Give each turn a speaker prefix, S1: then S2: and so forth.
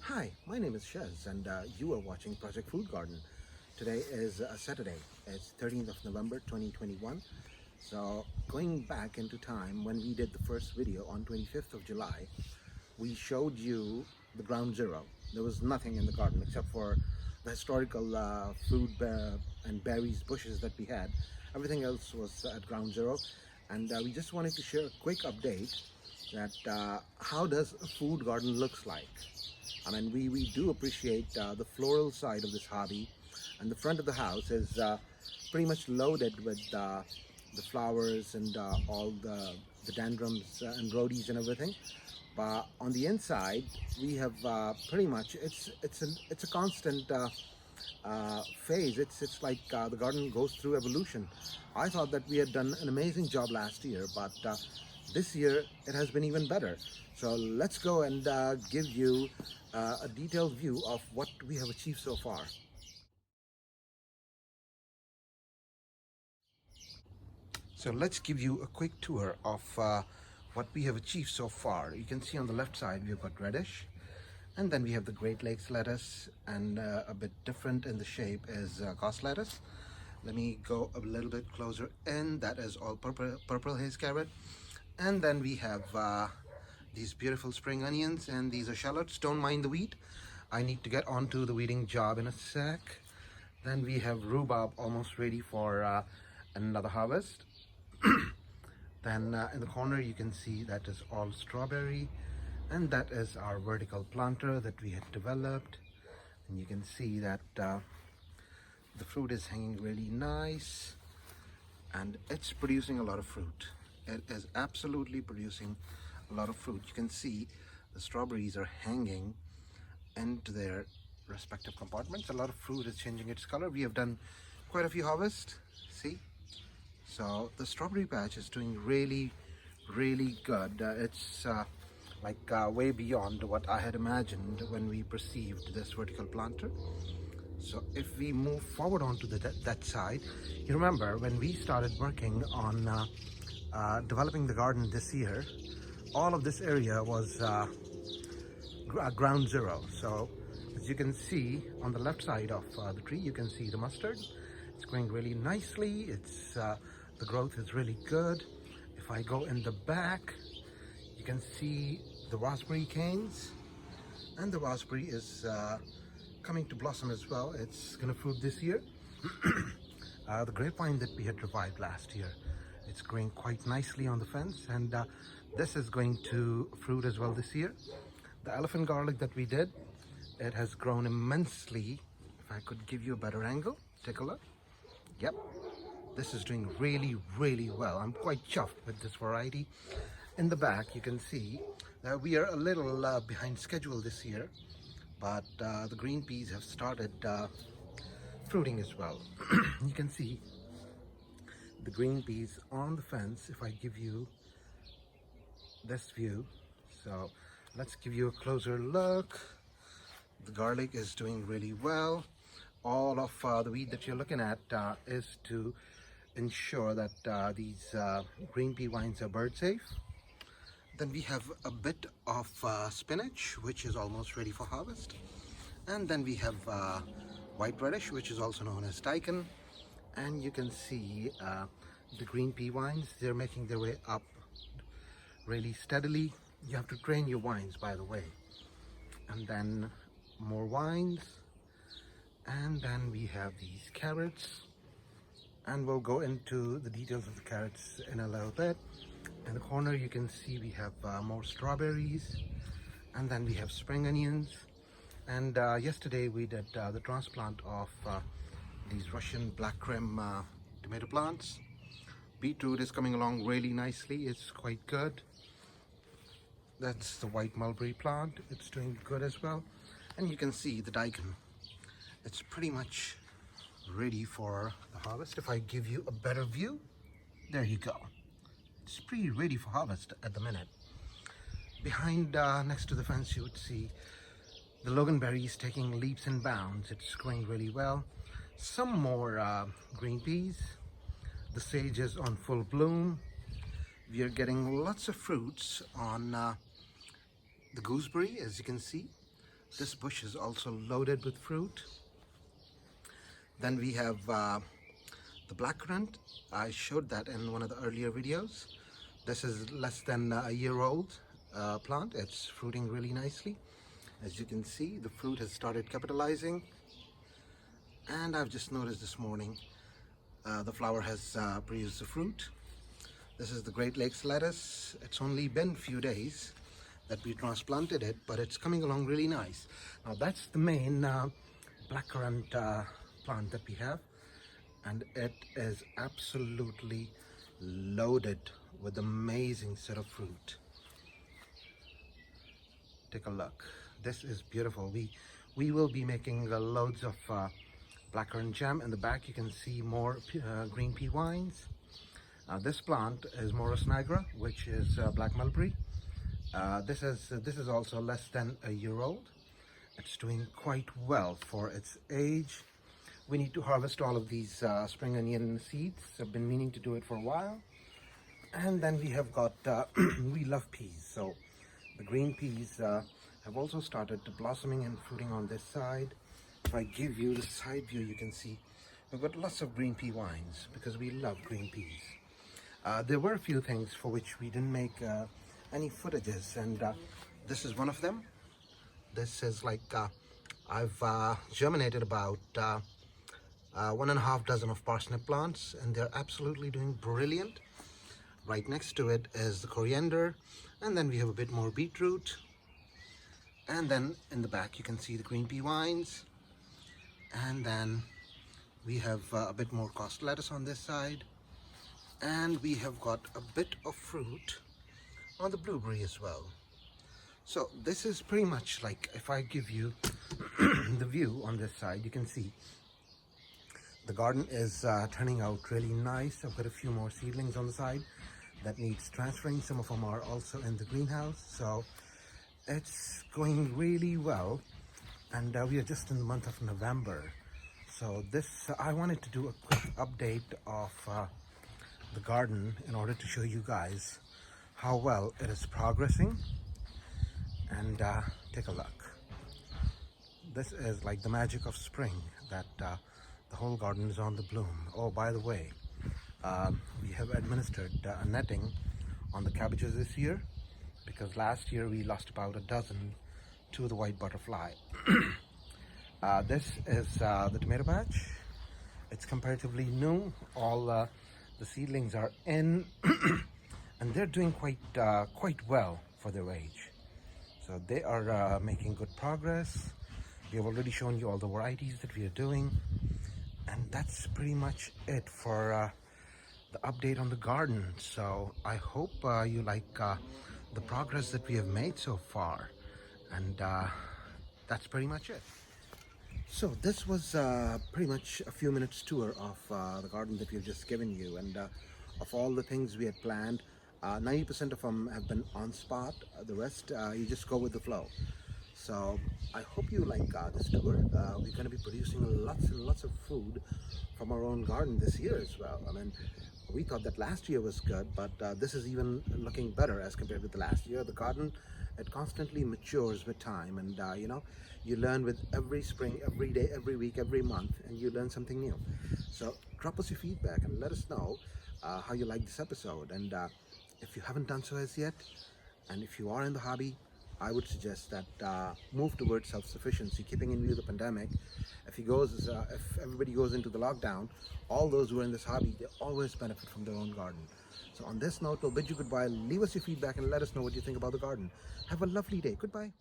S1: Hi, my name is Shez and you are watching Project Food Garden. Today is Saturday. It's 13th of November 2021. So going back into time when we did the first video on 25th of July, we showed you the ground zero. There was nothing in the garden except for the historical fruit and berries bushes that we had. Everything else was at ground zero, and we just wanted to share a quick update that how does a food garden looks like. I mean, we do appreciate the floral side of this hobby, and the front of the house is pretty much loaded with the flowers and all the dendrums and rhodies and everything. But on the inside, we have pretty much it's a constant phase. It's like the garden goes through evolution. I thought that we had done an amazing job last year, but this year it has been even better. So let's go and give you a detailed view of what we have achieved so far. So let's give you a quick tour of what we have achieved so far. You can see on the left side we've got radish, and then we have the Great Lakes lettuce, and a bit different in the shape is Gauss lettuce. Let me go a little bit closer in. That is all purple haze carrot. And then we have these beautiful spring onions, and these are shallots. Don't mind the weed. I need to get onto the weeding job in a sec. Then we have rhubarb almost ready for another harvest. Then in the corner you can see that is all strawberry, and that is our vertical planter that we had developed, and you can see that the fruit is hanging really nice and it's producing a lot of fruit. It is absolutely producing a lot of fruit. You can see the strawberries are hanging into their respective compartments. A lot of fruit is changing its color. We have done quite a few harvests, see. So the strawberry patch is doing really good. It's way beyond what I had imagined when we perceived this vertical planter. So if we move forward onto that side, you remember when we started working on developing the garden this year, all of this area was ground zero. So as you can see on the left side of the tree, you can see the mustard. It's growing really nicely. It's the growth is really good. If I go in the back, you can see the raspberry canes, and the raspberry is coming to blossom as well. It's gonna fruit this year. The grapevine that we had revived last year, it's growing quite nicely on the fence, and this is going to fruit as well this year. The elephant garlic that we did, it has grown immensely. If I could give you a better angle, take a look. Yep, this is doing really well. I'm quite chuffed with this variety. In the back you can see that we are a little behind schedule this year, but the green peas have started fruiting as well. You can see the green peas on the fence. If I give you this view, so let's give you a closer look. The garlic is doing really well. All of the weed that you're looking at is to ensure that these green pea vines are bird safe. Then we have a bit of spinach, which is almost ready for harvest. And then we have white radish, which is also known as daikon. And you can see the green pea vines, they're making their way up really steadily. You have to train your vines, by the way. And then more vines. And then we have these carrots, and we'll go into the details of the carrots in a little bit. In the corner you can see we have more strawberries, and then we have spring onions. And yesterday we did the transplant of these Russian black creme tomato plants. Beetroot is coming along really nicely. It's quite good. That's the white mulberry plant. It's doing good as well. And you can see the daikon. It's pretty much ready for the harvest. If I give you a better view, there you go. It's pretty ready for harvest at the minute. Behind, next to the fence, you would see the loganberries taking leaps and bounds. It's growing really well. Some more green peas. The sage is on full bloom. We are getting lots of fruits on the gooseberry, as you can see. This bush is also loaded with fruit. Then we have the blackcurrant. I showed that in one of the earlier videos. This is less than a year old plant. It's fruiting really nicely. As you can see, the fruit has started capitalizing. And I've just noticed this morning the flower has produced the fruit. This is the Great Lakes lettuce. It's only been a few days that we transplanted it, but it's coming along really nice. Now that's the main blackcurrant plant that we have, and it is absolutely loaded with amazing set of fruit. Take a look. This is beautiful. We will be making loads of blackcurrant jam. In the back you can see more green pea vines. This plant is Morus nigra, which is black mulberry. This is also less than a year old. It's doing quite well for its age. We need to harvest all of these spring onion seeds. I've been meaning to do it for a while. And then we have got we love peas, so the green peas have also started blossoming and fruiting on this side. If I give you the side view, you can see we've got lots of green pea vines because we love green peas. There were a few things for which we didn't make any footages, and this is one of them. This is like I've germinated about 1.5 dozen of parsnip plants, and they're absolutely doing brilliant. Right next to it is the coriander, and then we have a bit more beetroot, and then in the back you can see the green pea vines, and then we have a bit more cost lettuce on this side, and we have got a bit of fruit on the blueberry as well. So this is pretty much like, if I give you the view on this side, you can see the garden is turning out really nice. I've got a few more seedlings on the side that needs transferring. Some of them are also in the greenhouse, so it's going really well. And we are just in the month of November, so this I wanted to do a quick update of the garden in order to show you guys how well it is progressing. And take a look. This is like the magic of spring, that the whole garden is on the bloom. Oh, by the way, we have administered a netting on the cabbages this year, because last year we lost about a dozen to the white butterfly. This is the tomato patch. It's comparatively new. All the seedlings are in and they're doing quite well for their age. So they are making good progress. We have already shown you all the varieties that we are doing, and that's pretty much it for the update on the garden. So I hope you like the progress that we have made so far, and that's pretty much it. So this was pretty much a few minutes tour of the garden that we've just given you, and of all the things we had planned, 90% of them have been on spot. The rest you just go with the flow. So I hope you like this tour. We're going to be producing lots and lots of food from our own garden this year as well. I mean, we thought that last year was good, but this is even looking better as compared with the last year. The garden, it constantly matures with time, and you know, you learn with every spring, every day, every week, every month, and you learn something new. So drop us your feedback and let us know how you like this episode. And if you haven't done so as yet, and if you are in the hobby, I would suggest that move towards self-sufficiency, keeping in view the pandemic. If everybody goes into the lockdown, all those who are in this hobby, they always benefit from their own garden. So on this note, we'll bid you goodbye. Leave us your feedback and let us know what you think about the garden. Have a lovely day. Goodbye.